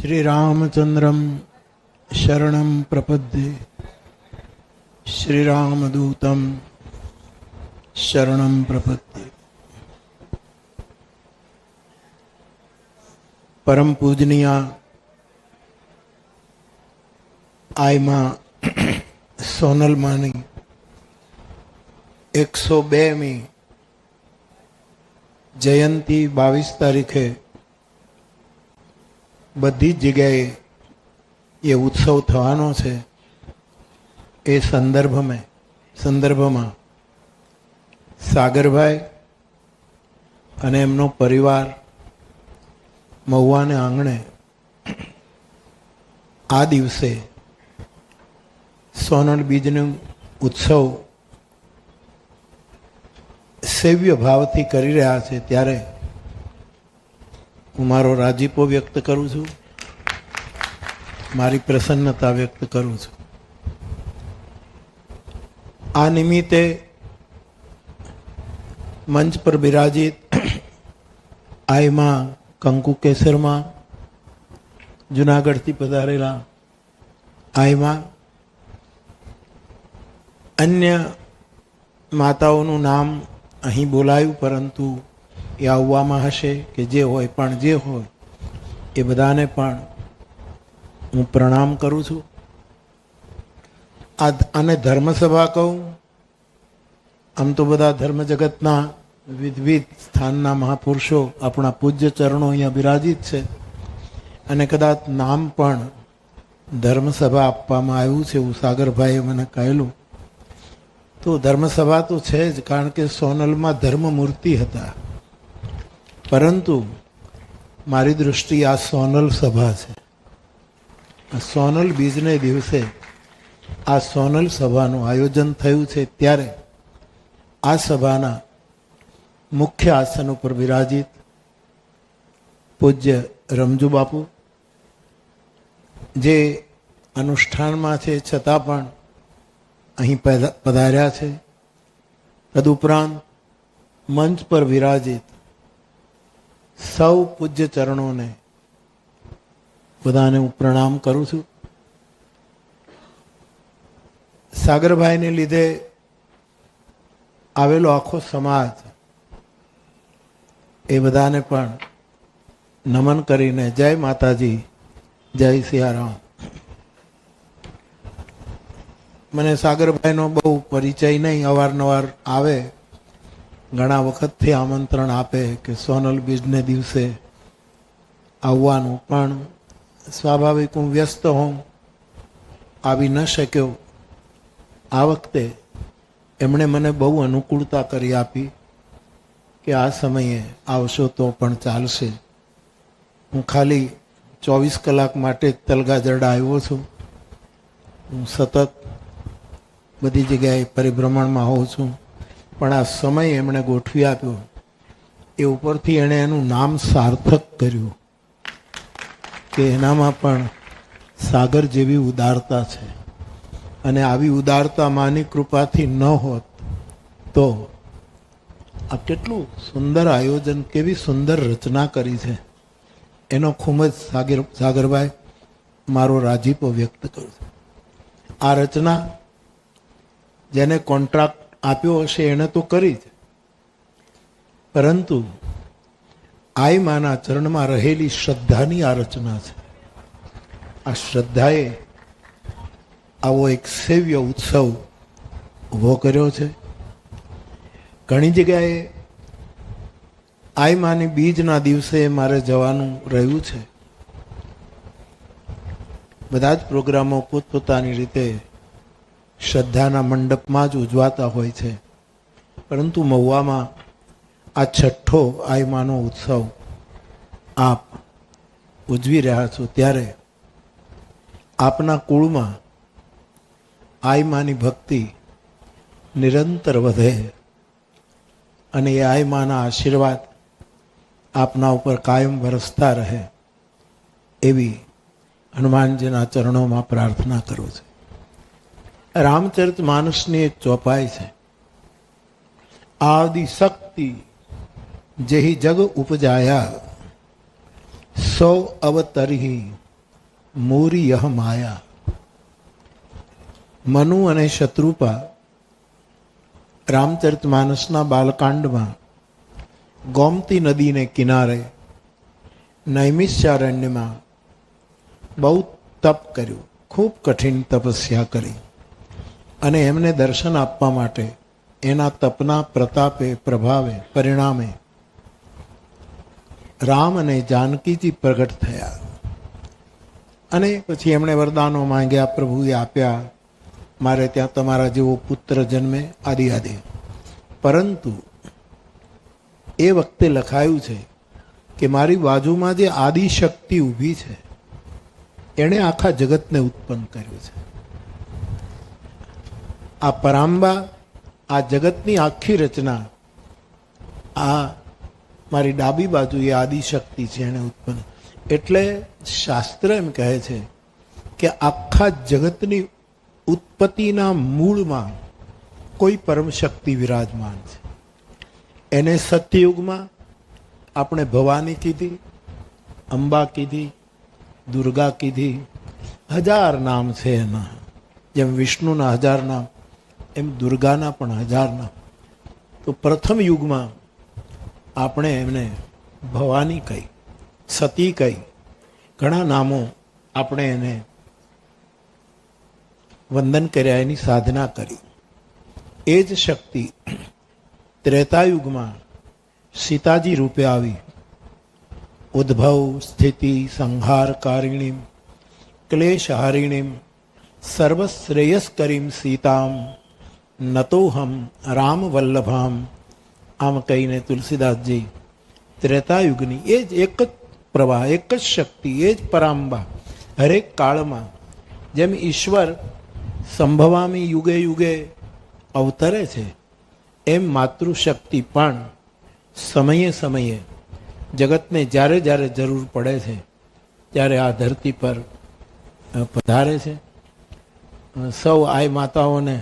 श्रीरामचंद्रम शरणं प्रपद्ये श्रीरामदूतं शरणं प्रपद्ये। परम पूजनीय आयमा सोनल मानी 102મી जयंती 22 तारीखे बधी जगह ये उत्सव थवानो छे। ए संदर्भ में सागर भाई अने एमनो परिवार महुआ ने आंगणे आ दिवसे सोनल बीजनो उत्सव सेव्य भावथी करी रह्या छे, त्यारे हूँ मारो राजीपो व्यक्त करूँ छूं, मारी प्रसन्नता व्यक्त करूँ छूं। आ निमित्ते मंच पर विराजित आयमा कंकु केसर मां, जूनागढ़ थी पधारेला आयमा, अन्य माताओनुं नाम अहीं बोलायुं, परंतु ए आववामां हशे के जे होय पण जे होय ए बधाने पण हूँ प्रणाम करूँ छूं। आने धर्मसभा कहूँ, आम तो बधा धर्म जगतना विविध स्थानना महापुरुषो अपना पूज्य चरणों अहींया विराजित छे अने कदाच नाम पण धर्मसभा आपवामां आव्युं छे एवुं सागरभाઈએ मने कहेलुं। तो धर्मसभा तो छे ज, कारण के सोनल में धर्ममूर्ति हता, परंतु मारी दृष्टि आ सोनल सभा है। आ सोनल बीजने दिवसे आ सोनल सभाનું आयोजन थयुं छे, त्यारे आ सभाना मुख्य आसन पर विराजित पूज्य रमजू बापू जे अनुष्ठान में छे छतां पण अहीं पधार्या छे। तदुपरांत मंच पर विराजित सौ पूज्य चरणों ने बधाने हूँ प्रणाम करूँ छूं। सागरभाई ने लीधे आवेलो आखो समाज ए बधाने पण नमन करीने जय माताजी, जय सियाराम। मने सागरभाई नो बहु परिचय नहीं, अवारनवार आवे, घणा वखतथी आमंत्रण आपे के सोनल बीजने दिवसे आववानुं, पण स्वाभाविक हूँ व्यस्त हों, आवी न शक्यो। आ वखते एमणे मने बहु अनुकूलता करी आपी के आ समये आवशो तो पण चालशे। हूँ खाली 24 कलाक माटे तलगा जरडा आव्यो छुं। हूँ सतत बधी जग्याए परिभ्रमण में होऊं छुं, पण आ समय एमणे गोठवी आप्यो ए उपरथी एणे एनुं नाम सार्थक कर्युं के एनामां पण सागर जेवी उदारता छे। अने आवी उदारता मानी कृपाथी न होत तो आ केटलुं सुंदर आयोजन, केवी सुंदर रचना करी छे, एनो खूब ज सागरभाई मारो राजीपो व्यक्त करूं छुं। आ रचना जेने कॉन्ट्राक्ट आप्यो हशे एने तो करी ज, परंतु आई माना चरण में रहेली श्रद्धानी आ रचना छे। आ श्रद्धाए आवो एक सेव्य उत्सव उभो कर्यो छे। घणी जग्याए आई मानी बीजना दिवसे मारे जवानुं रह्युं छे। बधा ज प्रोग्रामो पोतपोतानी रीते श्रद्धाना मंडप में ज उजवाता होय छे, परंतु महुआ में आ छठ्ठो आई मानो उत्सव आप उजवी रह्या छो, त्यारे आपना कुळ में आई मानी भक्ति निरंतर वधे अने ए आई माना आशीर्वाद आपना ऊपर कायम वरसता रहे एवी हनुमानजीना चरणों में प्रार्थना करूँ छे। रामचरित मानसनी एक चौपाई है, आदि शक्ति जेहि जग उपजाया सौ अवतरही મૂર્યઃ માયા. મનુ અને શત્રુપા રામચરિતમાનસના બાલકાંડમાં ગોમતી નદીને કિનારે નૈમિષારણ્યમાં બહુ તપ કર્યું, ખૂબ કઠિન તપસ્યા કરી, અને એમને દર્શન આપવા માટે એના તપના પ્રતાપે, પ્રભાવે, પરિણામે રામ અને જાનકીજી પ્રગટ થયા. અને પછી એમણે વરદાનો માંગ્યા, પ્રભુએ આપ્યા, મારે ત્યાં તમારા જેવો પુત્ર જન્મે, આદિ આદિ. પરંતુ એ વખતે લખાયું છે કે મારી બાજુમાં જે આદિશક્તિ ઊભી છે એણે આખા જગતને ઉત્પન્ન કર્યું છે. આ પરાંબા, આ જગતની આખી રચના આ મારી ડાબી બાજુ એ આદિશક્તિ છે, એણે ઉત્પન્ન. એટલે શાસ્ત્ર એમ કહે છે કે આખા જગતની ઉત્પત્તિના મૂળમાં કોઈ પરમ શક્તિ વિરાજમાન છે. એને સત્યયુગમાં આપણે ભવાની કીધી, અંબા કીધી, દુર્ગા કીધી, 1000 નામ છે એના. જેમ વિષ્ણુના 1000 નામ, એમ દુર્ગાના પણ 1000 નામ. તો પ્રથમ યુગમાં આપણે એમને ભવાની કહી, સતી કહી, ઘણા નામો આપણે એને વંદન કર્યા, એની સાધના કરી. એ જ શક્તિ ત્રેતાયુગમાં સીતાજી રૂપે આવી. ઉદ્ભવ સ્થિતિ સંહારકારિણીમ ક્લેશહારિણીમ સર્વશ્રેયસ્કરીમ સીતામ નતોહમ રામ વલ્લભામ, આમ કહીને તુલસીદાસજી ત્રેતાયુગની એ જ એક જ પ્રવાહ, એક જ શક્તિ, એ જ પરાંબા હરેક કાળમાં જેમ ઈશ્વર સંભવામી યુગે યુગે અવતરે છે, એમ માતૃશક્તિ પણ સમયે સમયે જગતને જ્યારે જ્યારે જરૂર પડે છે ત્યારે આ ધરતી પર પધારે છે. સૌ આય માતાઓને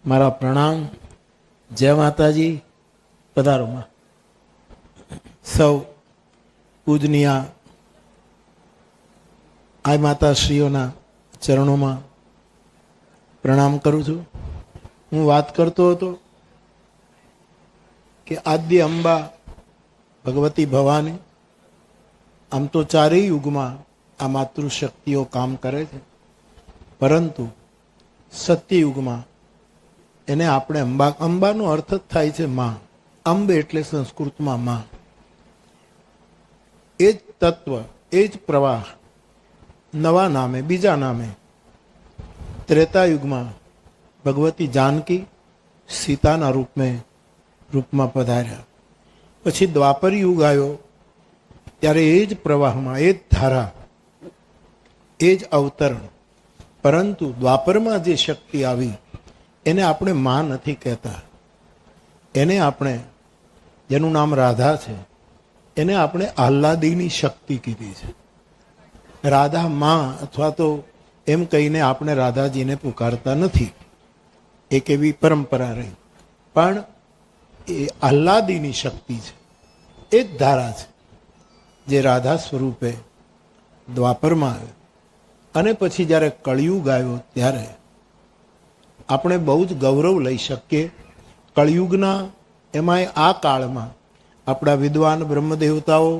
મારા પ્રણામ. જય માતાજી. પધારોમાં સૌ પૂજનીય આય માતાશ્રીઓના ચરણોમાં પ્રણામ કરું છું. હું વાત કરતો હતો કે આદ્ય અંબા ભગવતી ભવાની, આમ તો ચારેય યુગમાં આ માતૃશક્તિઓ કામ કરે છે, પરંતુ સત્યયુગમાં એને આપણે અંબા, અંબાનો અર્થ જ થાય છે માં. અંબ એટલે સંસ્કૃતમાં માં. એ જ તત્વ, એ જ પ્રવાહ નવા નામે, બીજા નામે ત્રેતાયુગમાં ભગવતી જાનકી સીતાના રૂપમાં પધાર્યા. પછી દ્વાપર યુગ આવ્યો, ત્યારે એ જ પ્રવાહમાં, એ જ ધારા, એ જ અવતરણ. પરંતુ દ્વાપરમાં જે શક્તિ આવી એને આપણે માં નથી કહેતા. એને આપણે, જેનું નામ રાધા છે, એને આપણે આહ્લાદીની શક્તિ કીધી છે. રાધા માં અથવા તો એમ કહીને આપણે રાધાજીને પુકારતા નથી, એક એવી પરંપરા રહી. પણ એ આહ્લાદીની શક્તિ છે, એ જ ધારા છે જે રાધા સ્વરૂપે દ્વાપરમાં આવે. અને પછી જ્યારે કળિયુગ આવ્યો ત્યારે આપણે બહુ જ ગૌરવ લઈ શકીએ. કળિયુગના, એમાંય આ કાળમાં આપણા વિદ્વાન બ્રહ્મદેવતાઓ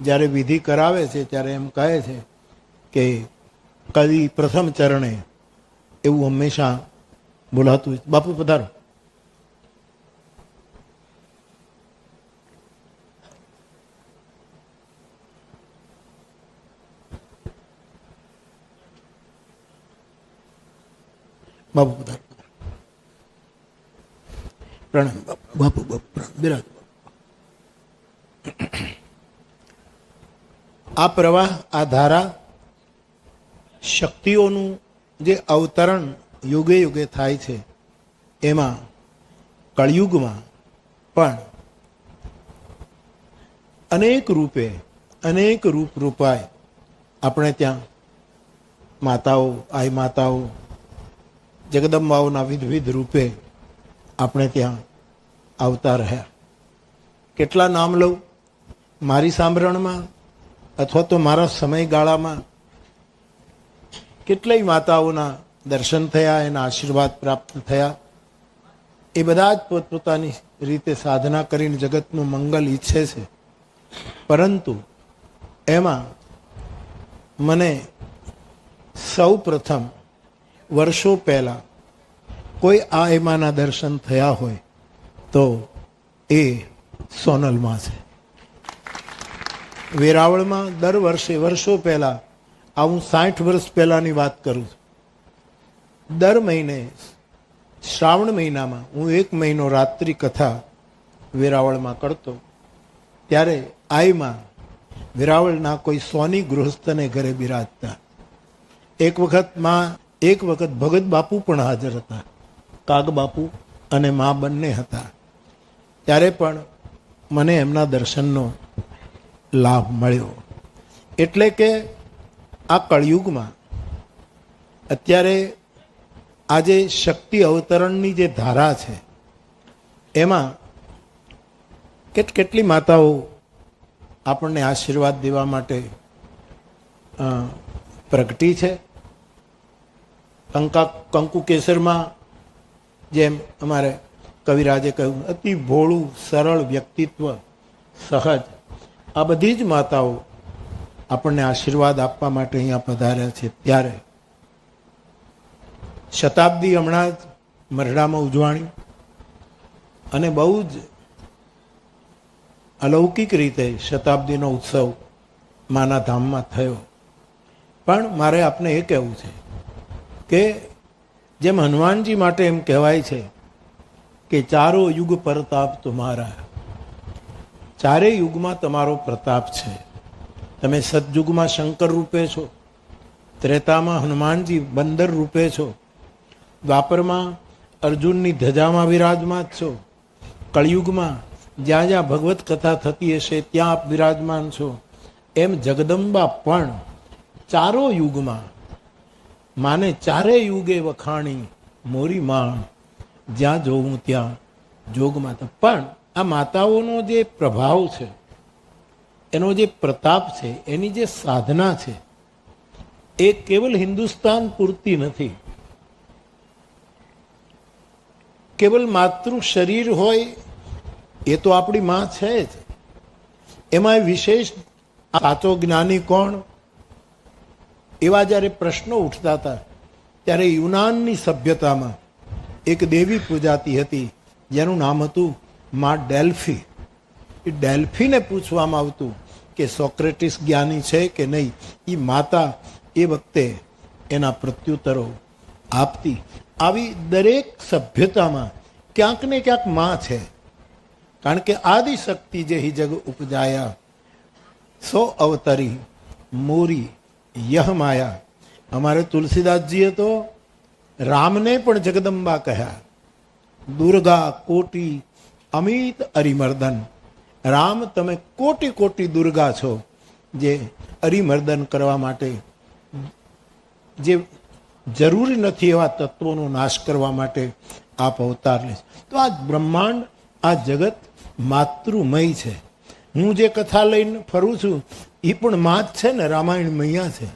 જ્યારે વિધિ કરાવે છે ત્યારે એમ કહે છે કે કલિ પ્રથમ ચરણે, એવું હંમેશા બોલાતું. બાપુ પધારો. બાપુ પધારો. પ્રણામ બાપુ. બાપુ બિરાજ. આ પ્રવાહ, આ ધારા, શક્તિઓનું જે અવતરણ યુગે યુગે થાય છે, એમાં કળિયુગમાં પણ અનેક રૂપે, અનેક રૂપાય આપણે ત્યાં માતાઓ, આઈ માતાઓ, જગદંબાઓના વિવિધ રૂપે આપણે ત્યાં આવતા રહ્યા. કેટલા નામ લઉં મારી સાંભળણમાં અથવા તો મારા સમયગાળામાં કેટલાય માતાઓના દર્શન થયા, એના આશીર્વાદ પ્રાપ્ત થયા. એ બધા જ પોતપોતાની રીતે સાધના કરીને જગતનું મંગલ ઈચ્છે છે. પરંતુ એમાં મને સૌ પ્રથમ વર્ષો પહેલાં કોઈ આ એમાંના દર્શન થયા હોય તો એ સોનલમાં છે. વેરાવળમાં દર વર્ષે વર્ષો પહેલાં, આ હું 60 વર્ષ પહેલાંની વાત કરું છું, દર મહિને શ્રાવણ મહિનામાં હું 1 મહિનો રાત્રિ કથા વેરાવળમાં કરતો. ત્યારે આઈમાં વેરાવળના કોઈ સોની ગૃહસ્થને ઘરે બિરાજતા. એક વખત ભગત બાપુ પણ હાજર હતા. કાગ બાપુ અને મા બંને હતા. ત્યારે પણ મને એમના દર્શનનો લાભ મળ્યો. એટલે કે આ કળયુગમાં અત્યારે આજે શક્તિ અવતરણની જે ધારા છે એમાં કેટલી માતાઓ આપણને આશીર્વાદ દેવા માટે પ્રગટી છે. કંકુ કેસરમાં જેમ અમારે કવિરાજે કહ્યું, અતિ ભોળું સરળ વ્યક્તિત્વ, સહજ, આ બધી જ માતાઓ આપણને આશીર્વાદ આપવા માટે અહીંયા પધાર્યા છે. ત્યારે શતાબ્દી હમણાં જ મરડામાં ઉજવાણી અને બહુ જ અલૌકિક રીતે શતાબ્દીનો ઉત્સવ માના ધામમાં થયો. પણ મારે આપને એ કહેવું છે કે જેમ હનુમાનજી માટે એમ કહેવાય છે કે ચારો યુગ પ્રતાપ તુમારા, ચારેય યુગમાં તમારો પ્રતાપ છે. તમે સતયુગમાં શંકર રૂપે છો, ત્રેતામાં હનુમાનજી બંદર રૂપે છો, દ્વાપરમાં અર્જુનની ધજામાં વિરાજમાન છો, કળિયુગમાં જ્યાં જ્યાં ભગવત કથા થતી હશે ત્યાં આપ વિરાજમાન છો. એમ જગદંબા પણ ચારો યુગમાં માને ચારે યુગે વખાણી મોરી માં, જ્યાં જોવું ત્યાં જોગમાં. પણ આ માતાઓનો જે પ્રભાવ છે, એનો જે પ્રતાપ છે, એની જે સાધના છે, એ કેવલ હિન્દુસ્તાન પૂરતી નથી. કેવલ માતૃ શરીર હોય એ તો આપણી માં છે જ. એમાં વિશેષ સાચો જ્ઞાની કોણ, એવા જ્યારે પ્રશ્નો ઉઠતા હતા ત્યારે યુનાનની સભ્યતામાં એક દેવી પૂજાતી હતી જેનું નામ હતું મા ડેલ્ફી. એ ડેલ્ફીને પૂછવામાં આવતું કે સોક્રેટિસ જ્ઞાની છે કે નહીં. એ માતા એ વખતે એના પ્રત્યુત્તરો આપતી. આવી દરેક સભ્યતામાં ક્યાંક ને ક્યાંક માં છે. કારણ કે આદિશક્તિ જે હિ જગ ઉપજાયા, સો અવતરી મોરી યહ માયા. અમારે તુલસીદાસજીએ તો રામને પણ જગદંબા કહ્યા. દુર્ગા કોટી અમિત અરિમર્દન. રામ તમે કોટી કોટી દુર્ગા છો, જે અરિમર્દન કરવા માટે, જે જરૂરી નથી એવા તત્વોનો નાશ કરવા માટે આપ અવતાર લે. તો આ બ્રહ્માંડ, આ જગત માતૃમય છે. હું જે કથા લઈને ફરું છું એ પણ માં જ છે ને. રામાયણ મૈયા છે,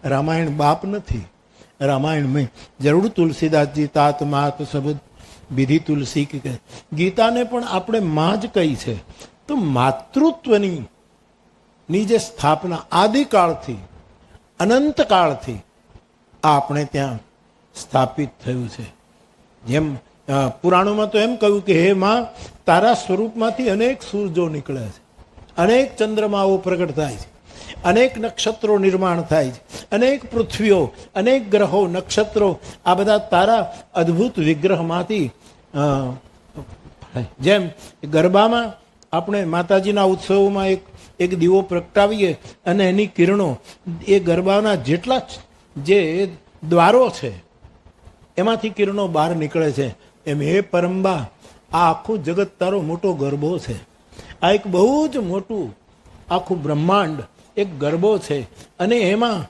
રામાયણ બાપ નથી. રામાયણ મય. જરૂર તુલસીદાસજી તાત માત શબ્દ વિધિ તુલસી કે ગીતાને પણ આપણે માં જ કહી છે. તો માતૃત્વની જે સ્થાપના આદિકાળથી અનંતકાળથી આપણે ત્યાં સ્થાપિત થયું છે. જેમ પુરાણોમાં તો એમ કહ્યું કે હે માં, તારા સ્વરૂપમાંથી અનેક સૂરજો નીકળે છે, અનેક ચંદ્રમાઓ પ્રગટ થાય છે, અનેક નક્ષત્રો નિર્માણ થાય છે, અનેક પૃથ્વીઓ, અનેક ગ્રહો, નક્ષત્રો, આ બધા તારા અદ્ભુત વિગ્રહમાંથી. જેમ ગરબામાં આપણે માતાજીના ઉત્સવોમાં એક દીવો પ્રગટાવીએ અને એની કિરણો એ ગરબાના જેટલા જે દ્વારો છે એમાંથી કિરણો બહાર નીકળે છે. એમ હે પરંબા, આ આખું જગત તારો મોટો ગરબો છે. આ એક બહુ જ મોટું આખું બ્રહ્માંડ એક ગરબો છે. અને એમાં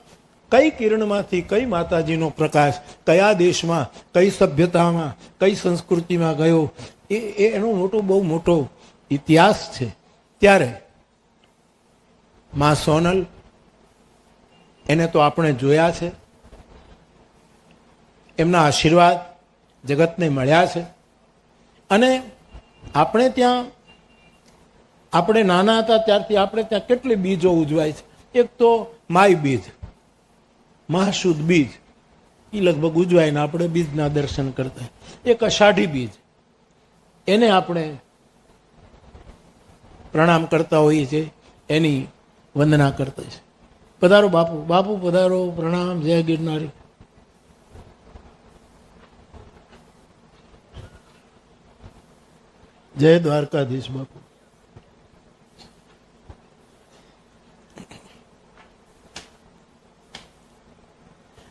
કઈ કિરણમાંથી કઈ માતાજીનો પ્રકાશ કયા દેશમાં, કઈ સભ્યતામાં, કઈ સંસ્કૃતિમાં ગયો, એનો મોટો બહુ મોટો ઇતિહાસ છે. ત્યારે મા સોનલ, એને તો આપણે જોયા છે. એમના આશીર્વાદ જગતને મળ્યા છે. અને આપણે ત્યાં, આપણે નાના હતા ત્યારથી આપણે ત્યાં કેટલી બીજો ઉજવાય છે. એક તો માય બીજ, મહાસુદ બીજ, એ લગભગ ઉજવાય ને આપણે બીજના દર્શન કરતા. એક અષાઢી બીજ, એને આપણે પ્રણામ કરતા હોઈએ છીએ, એની વંદના કરતા છે. પધારો બાપુ, બાપુ પધારો, પ્રણામ, જય ગિરનારી. જય દ્વારકાધીશ બાપુ.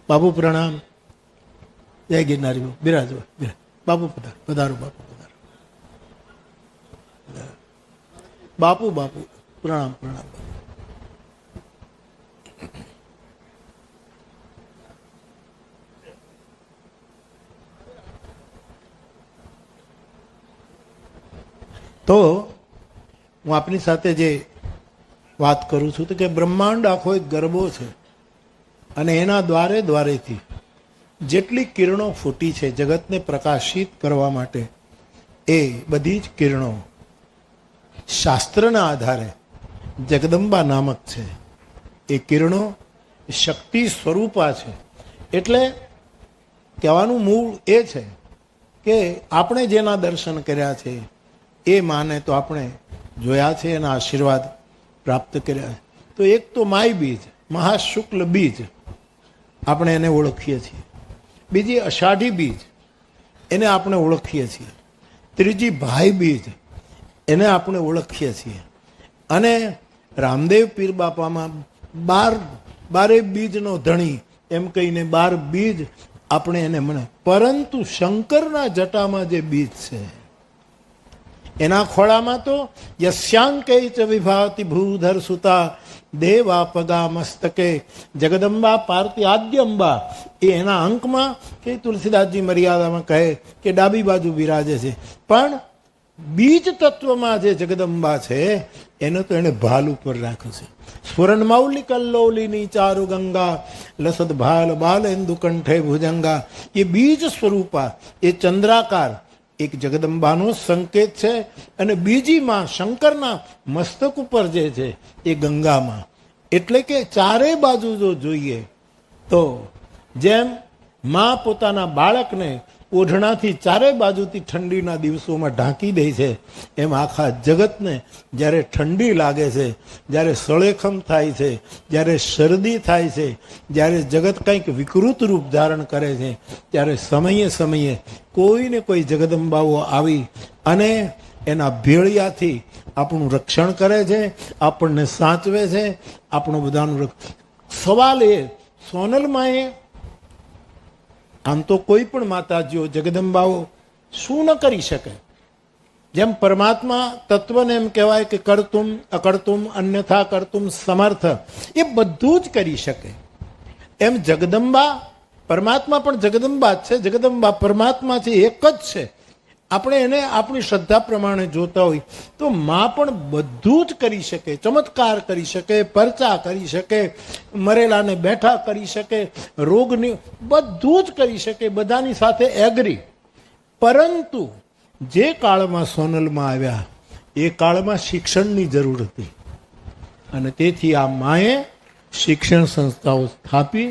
બાપુ પ્રણામ, જય ગિરનારી. બિરાજો બાપુ, પધારો પધારો બાપુ, પધારો બાપુ. બાપુ પ્રણામ પ્રણામ. તો હું આપની સાથે જે વાત કરું છું તો કે બ્રહ્માંડ આખો એક ગરબો છે અને એના દ્વારે દ્વારેથી જેટલી કિરણો ફૂટી છે જગતને પ્રકાશિત કરવા માટે, એ બધી જ કિરણો શાસ્ત્રના આધારે જગદંબા નામક છે. એ કિરણો શક્તિ સ્વરૂપા છે. એટલે કહેવાનું મૂળ એ છે કે આપણે જેના દર્શન કર્યા છે એ માને તો આપણે જોયા છે, એના આશીર્વાદ પ્રાપ્ત કર્યા છે. તો એક તો માય બીજ, મહાશુક્લ બીજ, આપણે એને ઓળખીએ છીએ. બીજી અષાઢી બીજ, એને આપણે ઓળખીએ છીએ. ત્રીજી ભાઈ બીજ, એને આપણે ઓળખીએ છીએ. અને રામદેવ પીર બાપામાં 12 બીજનો ધણી એમ કહીને 12 બીજ આપણે એને મને. પરંતુ શંકરના જટામાં જે બીજ છે એના ખોળામાં તો યસ્યાંકે ચ વિભાતિ ભૂધર સુતા દેવા પગા મસ્તકે જગદંબા પાર્તી આદ્યંબા, એ એના અંકમાં કે તુલસીદાસજી મર્યાદામાં કહે કે ડાબી બાજુ બિરાજે છે. પણ બીજ તત્વમાં જે જગદંબા છે એને તો એને ભાલ ઉપર રાખ્યું છે. સ્ફુરન મૌલિ કલ્લોલિની ચારુ ગંગા લસદ ભાલ બાલેન્દુ કંઠે ભુજંગા. એ બીજ સ્વરૂપા, એ ચંદ્રાકાર એક જગદંબાનો સંકેત છે. અને બીજી માં શંકરના મસ્તક ઉપર જે છે એ ગંગામાં. એટલે કે ચારે બાજુ જો જોઈએ તો જેમ માં પોતાના બાળકને ઓઢણાથી ચારે બાજુથી ઠંડીના દિવસોમાં ઢાંકી દે છે, એમ આખા જગતને જ્યારે ઠંડી લાગે છે, જ્યારે સળેખમ થાય છે, જ્યારે શરદી થાય છે, જ્યારે જગત કંઈક વિકૃત રૂપ ધારણ કરે છે, ત્યારે સમયે સમયે કોઈને કોઈ જગદંબાઓ આવી અને એના ભેળિયાથી આપણું રક્ષણ કરે છે, આપણને સાચવે છે, આપણું બધાનું. સવાલ એ સોનલમાં આમ તો કોઈ પણ માતાજીઓ જગદંબાઓ શું ન કરી શકે. જેમ પરમાત્મા તત્વને એમ કહેવાય કે કરતુમ અકર્તુમ અન્યથા કરતુમ સમર્થ, એ બધું જ કરી શકે. એમ જગદંબા, પરમાત્મા પણ જગદંબા જ છે, જગદંબા પરમાત્મા છે, એક જ છે. આપણે એને આપણી શ્રદ્ધા પ્રમાણે જોતા હોય તો માં પણ બધું જ કરી શકે. ચમત્કાર કરી શકે, પરચા કરી શકે, મરેલાને બેઠા કરી શકે, રોગની બધું જ કરી શકે, બધાની સાથે એગ્રી. પરંતુ જે કાળમાં સોનલમાં આવ્યા એ કાળમાં શિક્ષણની જરૂર હતી અને તેથી આ માએ શિક્ષણ સંસ્થાઓ સ્થાપી,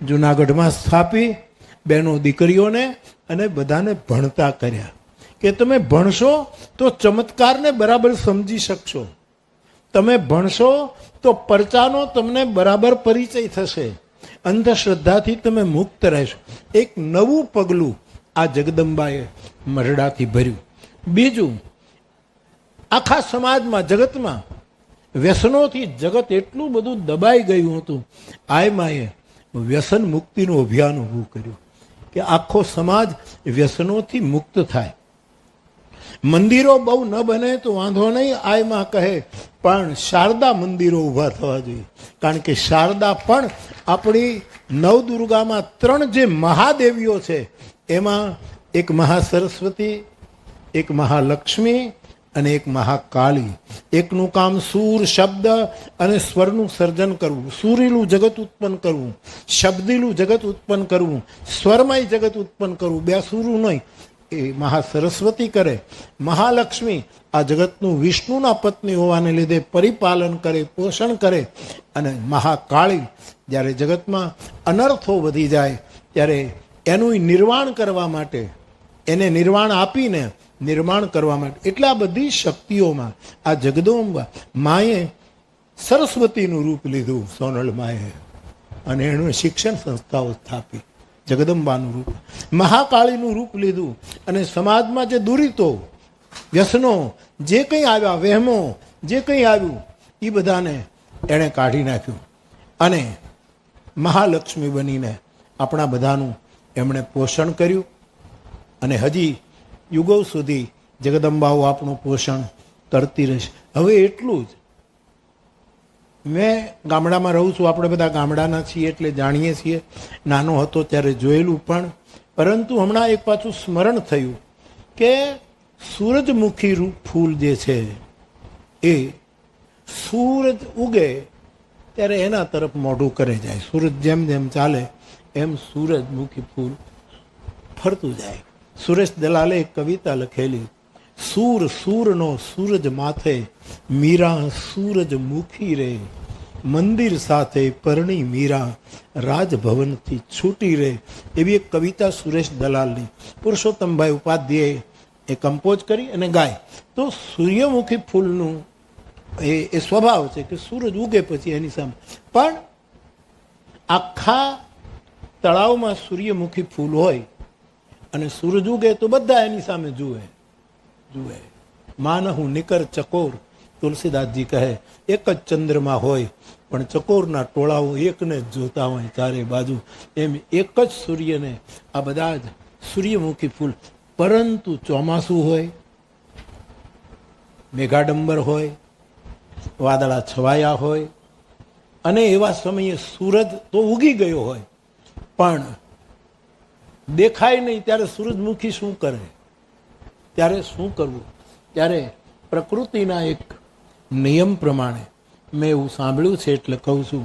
જુનાગઢમાં સ્થાપી, બહેનો દીકરીઓને અને બધાને ભણતા કર્યા કે તમે ભણશો તો ચમત્કારને બરાબર સમજી શકશો, તમે ભણશો તો પરચાનો તમને બરાબર પરિચય થશે, અંધશ્રદ્ધાથી તમે મુક્ત રહેશો. એક નવું પગલું આ જગદંબાએ મરડાથી ભર્યું. બીજું, આખા સમાજમાં, જગતમાં વ્યસનોથી જગત એટલું બધું દબાઈ ગયું હતું, આ માએ વ્યસન મુક્તિનું અભિયાન ઊભું કર્યું કે આખો સમાજ વ્યસનોથી મુક્ત થાય. મંદિરો બહુ ન બને તો વાંધો નહીં, આયમાં કહે, પણ શારદા મંદિરો ઊભા થવા જોઈએ. કારણ કે શારદા પણ આપણી નવદુર્ગામાં 3 જે મહાદેવીઓ છે એમાં એક મહાસરસ્વતી, એક મહાલક્ષ્મી અને એક મહાકાળી. એકનું કામ સૂર શબ્દ અને સ્વરનું સર્જન કરવું, સુરીલું જગત ઉત્પન્ન કરવું, શબ્દીલું જગત ઉત્પન્ન કરવું, સ્વરમય જગત ઉત્પન્ન કરવું. બે સુરું નહીં, એ મહાસરસ્વતી કરે. મહાલક્ષ્મી આ જગતનું વિષ્ણુના પત્ની હોવાને લીધે પરિપાલન કરે, પોષણ કરે. અને મહાકાળી જ્યારે જગતમાં અનર્થો વધી જાય ત્યારે એનું નિર્વાણ કરવા માટે, એને નિર્વાણ આપીને નિર્માણ કરવા માટે, એટલે આ બધી શક્તિઓમાં આ જગદંબા માએ સરસ્વતીનું રૂપ લીધું, સોનલ માએ, અને એનું શિક્ષણ સંસ્થાઓ સ્થાપી. જગદંબાનું રૂપ, મહાકાળીનું રૂપ લીધું, અને સમાજમાં જે દુરિતો, વ્યસનો, જે કંઈ આવ્યા, વહેમો, જે કંઈ આવ્યું, એ બધાને એણે કાઢી નાખ્યું. અને મહાલક્ષ્મી બનીને આપણા બધાનું એમણે પોષણ કર્યું. અને હજી યુગો સુધી જગદંબાઓ આપણું પોષણ કરતી રહેશે. હવે એટલું જ, મેં ગામડામાં રહું છું, આપણે બધા ગામડાના છીએ એટલે જાણીએ છીએ. નાનો હતો ત્યારે જોયેલું પણ, પરંતુ હમણાં એક પાછું સ્મરણ થયું કે સૂરજમુખી રૂપ ફૂલ જે છે એ સૂરજ ઉગે ત્યારે એના તરફ મોઢું કરે જાય. સૂરજ જેમ જેમ ચાલે એમ સૂરજમુખી ફૂલ ફરતું જાય. સુરેશ દલાલે એક કવિતા લખેલી, સૂર સૂરનો સૂરજ માથે, મીરા સૂરજમુખી રે, મંદિર સાથે પરણી મીરા, રાજભવનથી છૂટી રે. એવી એક કવિતા સુરેશ દલાલની પુરુષોત્તમભાઈ ઉપાધ્યાય એ કમ્પોઝ કરી અને ગાય. તો સૂર્યમુખી ફૂલનું એ સ્વભાવ છે કે સૂરજ ઉગે પછી એની સામે, પણ આખા તળાવમાં સૂર્યમુખી ફૂલ હોય અને સૂરજ ઉગે તો બધા એની સામે જુએ. માનહું નિકર ચકોર, તુલસીદાસજી કહે, એક જ ચંદ્રમાં હોય પણ ચકોરના ટોળાઓ એકને જ જોતા હોય ચારે બાજુ. એમ એક જ સૂર્યને આ બધા જ સૂર્યમુખી ફૂલ. પરંતુ ચોમાસું હોય, મેઘાડંબર હોય, વાદળા છવાયા હોય, અને એવા સમયે સૂરજ તો ઉગી ગયો હોય પણ દેખાય નહીં, ત્યારે સૂરજમુખી શું કરે? ત્યારે શું કરવું? ત્યારે પ્રકૃતિના એક નિયમ પ્રમાણે, મેં એવું સાંભળ્યું છે એટલે કહું છું,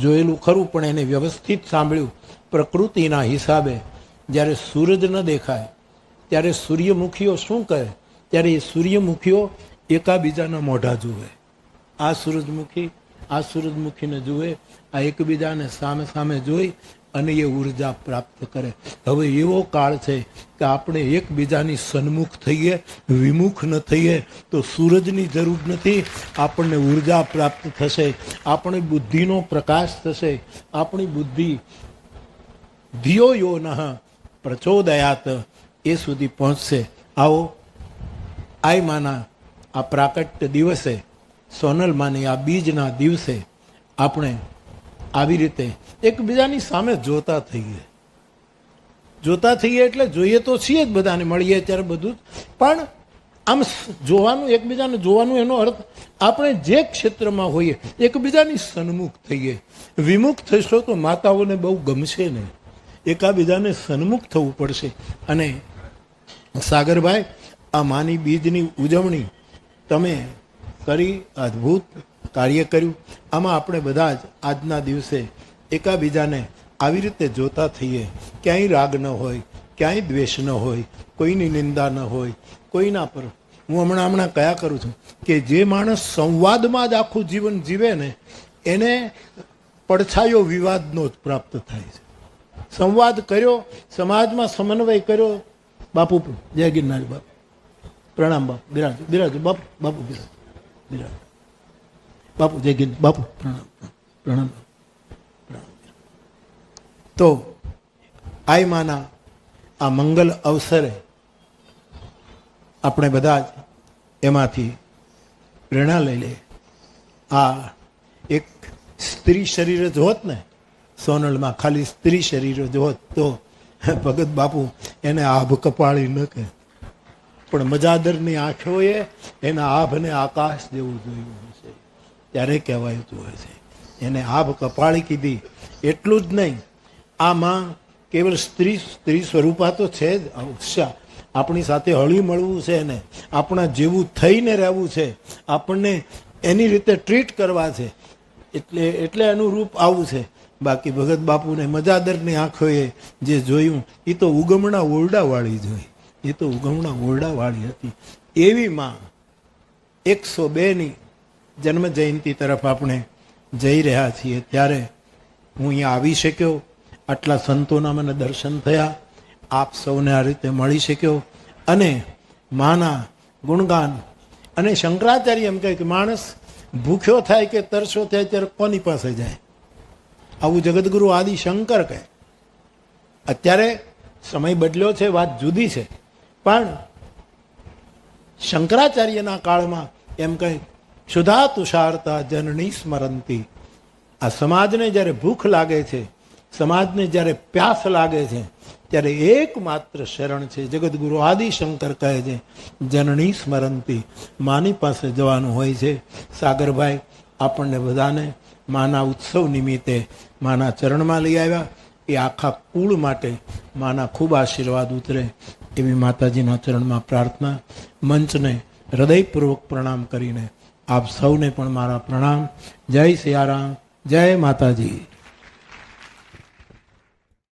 જોયેલું ખરું પણ એને વ્યવસ્થિત સાંભળ્યું. પ્રકૃતિના હિસાબે જ્યારે સૂરજ ન દેખાય ત્યારે સૂર્યમુખીઓ શું કરે? ત્યારે એ સૂર્યમુખીઓ એકાબીજાના મોઢા જુએ. આ સૂરજમુખી આ સૂરજમુખીને જુએ, આ એકબીજાને સામે સામે જોઈ અને એ ઉર્જા પ્રાપ્ત કરે. હવે એવો કાળ છે કે આપણે એકબીજાની સન્મુખ થઈએ, વિમુખ ન થઈએ તો સૂરજની જરૂર નથી. આપણને ઉર્જા પ્રાપ્ત થશે, આપણી બુદ્ધિનો પ્રકાશ થશે, આપણી બુદ્ધિ ધિયો યો નઃ પ્રચોદયાત એ સુધી પહોંચશે. આવો આઈ માના આ પ્રાકટ્ય દિવસે, સોનલ માની આ બીજના દિવસે આપણે આવી રીતે એકબીજાની સામે જોતા થઈએ એટલે જોઈએ તો છીએ જ, બધાને મળીએ ત્યારે બધું જ, પણ આમ જોવાનું, એકબીજાને જોવાનું, એનો અર્થ આપણે જે ક્ષેત્રમાં હોઈએ એકબીજાની સન્મુખ થઈએ. વિમુખ થશો તો માતાઓને બહુ ગમશે ને, એકાબીજાને સન્મુખ થવું પડશે. અને સાગરભાઈ, આ માની બીજની ઉજવણી તમે કરી, અદ્ભુત કાર્ય કર્યું. આમાં આપણે બધા જ આજના દિવસે એકાબીજાને આવી રીતે જોતા થઈએ. ક્યાંય રાગ ન હોય, ક્યાંય દ્વેષ ન હોય, કોઈની નિંદા ન હોય, કોઈના પર. હું હમણાં કયા કરું છું કે જે માણસ સંવાદમાં જ આખું જીવન જીવે ને એને પડછાયો વિવાદનો જ પ્રાપ્ત થાય છે. સંવાદ કર્યો, સમાજમાં સમન્વય કર્યો. બાપુ જય ગિરનાર બાપુ, પ્રણામ બાપુ, બિરાજો બાપુ, બાપુ બિરાજો બાપુ, જય ગિરનાર બાપુ, પ્રણામ પ્રણામ. તો આઈ માના આ મંગલ અવસરે આપણે બધા જ એમાંથી પ્રેરણા લઈ લે. આ એક સ્ત્રી શરીર જ હોત ને, સોનલમાં ખાલી સ્ત્રી શરીર જ હોત તો ભગત બાપુ એને આભ કપાળી ન કહે, પણ મજાદરની આંખોએ એના આભને આકાશ જેવું જોયું હશે ત્યારે કહેવાયું હોય છે. એને આભ કપાળી કીધી. એટલું જ નહીં, આમાં કેવળ સ્ત્રી સ્વરૂપા તો છે જ ઉત્સાહ, આપણી સાથે હળી મળવું છે ને આપણા જેવું થઈને રહેવું છે, આપણને એની રીતે ટ્રીટ કરવા છે, એટલે એનું રૂપ આવું છે. બાકી ભગત બાપુને મજાદરની આંખોએ જે જોયું એ તો ઉગમણા ઓરડાવાળી જોઈ, એ તો ઉગમણા ઓરડાવાળી હતી. એવી માં 102ની જન્મ જયંતિ તરફ આપણે જઈ રહ્યા છીએ. ત્યારે હું અહીંયા આવી શક્યો, આટલા સંતોના મને દર્શન થયા, આપ સૌને આ રીતે મળી શક્યો અને માના ગુણગાન. અને શંકરાચાર્ય એમ કહે કે માણસ ભૂખ્યો થાય કે તરસો થાય ત્યારે કોની પાસે જાય? આવું જગતગુરુ આદિ શંકર કહે. અત્યારે સમય બદલ્યો છે, વાત જુદી છે, પણ શંકરાચાર્યના કાળમાં એમ કહે ક્ષુધા તુષારતા જનની સ્મરંતી. આ સમાજને જ્યારે ભૂખ લાગે છે, સમાજને જ્યારે પ્યાસ લાગે છે, ત્યારે એકમાત્ર શરણ છે. જગતગુરુ આદિ શંકર કહે છે જનની સ્મરંતી, માની પાસે જવાનું હોય છે. સાગરભાઈ આપણને બધાને માના ઉત્સવ નિમિત્તે માના ચરણમાં લઈ આવ્યા. એ આખા કુળ માટે માના ખૂબ આશીર્વાદ ઉતરે એવી માતાજીના ચરણમાં પ્રાર્થના. મંચને હૃદયપૂર્વક પ્રણામ કરીને આપ સૌને પણ મારા પ્રણામ. જય સિયારામ, જય માતાજી.